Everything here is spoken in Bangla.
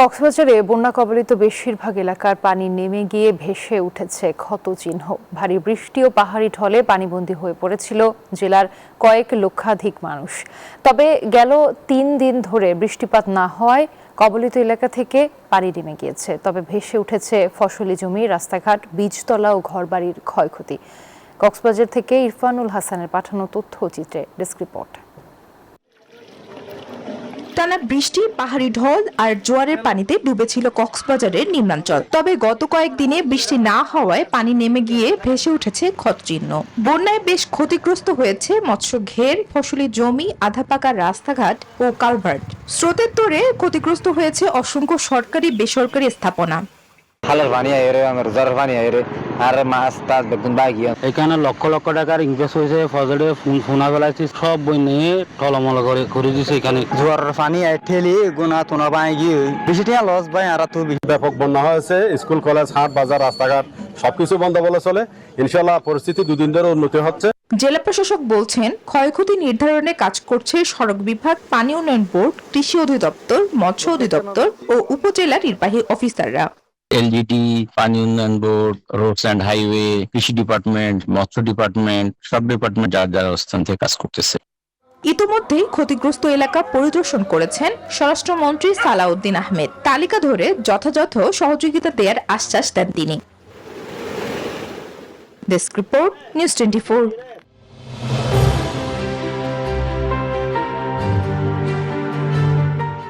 কক্সবাজারে বন্যা কবলিত বেশিরভাগ এলাকার পানি নেমে গিয়ে ভেসে উঠেছে ক্ষতচিহ্ন। ভারী বৃষ্টি ও পাহাড়ি ঢলে পানিবন্দী হয়ে পড়েছিল জেলার কয়েক লক্ষাধিক মানুষ। তবে গেল 3 দিন ধরে বৃষ্টিপাত না হওয়ায় কবলিত এলাকা থেকে পানি নেমে গিয়েছে। তবে ভেসে উঠেছে ফসলি জমি, রাস্তাঘাট, বীজতলা ও ঘরবাড়ির ক্ষয়ক্ষতি। কক্সবাজার থেকে ইরফানুল হাসানের পাঠানো তথ্যচিত্রে ডেস্ক রিপোর্ট। টানা বৃষ্টি, পাহাড়ি ঢল আর জোয়ারের পানিতে ডুবেছিল কক্সবাজারের নিম্নাঞ্চল। তবে গত কয়েকদিনে বৃষ্টি না হওয়ায় পানি নেমে গিয়ে ভেসে উঠেছে ক্ষতচিহ্ন। বন্যায় বেশ ক্ষতিগ্রস্ত হয়েছে মৎস্য ঘের, ফসলি জমি, আধা পাকা রাস্তাঘাট ও কালভার্ট। স্রোতের তোড়ে ক্ষতিগ্রস্ত হয়েছে অসংখ্য সরকারি বেসরকারি স্থাপনা। এখানে লক্ষ লক্ষ টাকার ইনভেস্ট হয়েছে, ফজলে ফোনা বেলাইছে, সব বই নিয়ে টলমল করে দিছে। এখানে জোয়ারের পানি ঠেলি গুনা তোনা বাই গিয়ে বেশি টাকা লস ভাই। আর তো ব্যাপক বন্যা হয়েছে, স্কুল, কলেজ, হাট, বাজার, রাস্তাঘাট সবকিছু বন্ধ বলে চলে। ইনশাল্লাহ পরিস্থিতি 2 দিন ধরে উন্নতি হচ্ছে। জেলা প্রশাসক বলছেন, ক্ষয়ক্ষতি নির্ধারণে কাজ করছে সড়ক বিভাগ, পানি উন্নয়ন বোর্ড, কৃষি অধিদপ্তর, মৎস্য অধিদপ্তর ও উপজেলা নির্বাহী অফিসাররা। এলজিটি, পানি উন্নয়ন বোর্ড, রোডস অ্যান্ড হাইওয়ে, কৃষি ডিপার্টমেন্ট, মৎস্য ডিপার্টমেন্ট, সব ডিপার্টমেন্ট যার যার অবস্থান থেকে কাজ করতেছে। ইতোমধ্যেই ক্ষতিগ্রস্ত এলাকা পরিদর্শন করেছেন স্বরাষ্ট্রমন্ত্রী সালাউদ্দিন আহমেদ। তালিকা ধরে যথাযথ সহযোগিতা দেওয়ার আশ্বাস দেন তিনি। Desk report, news 24।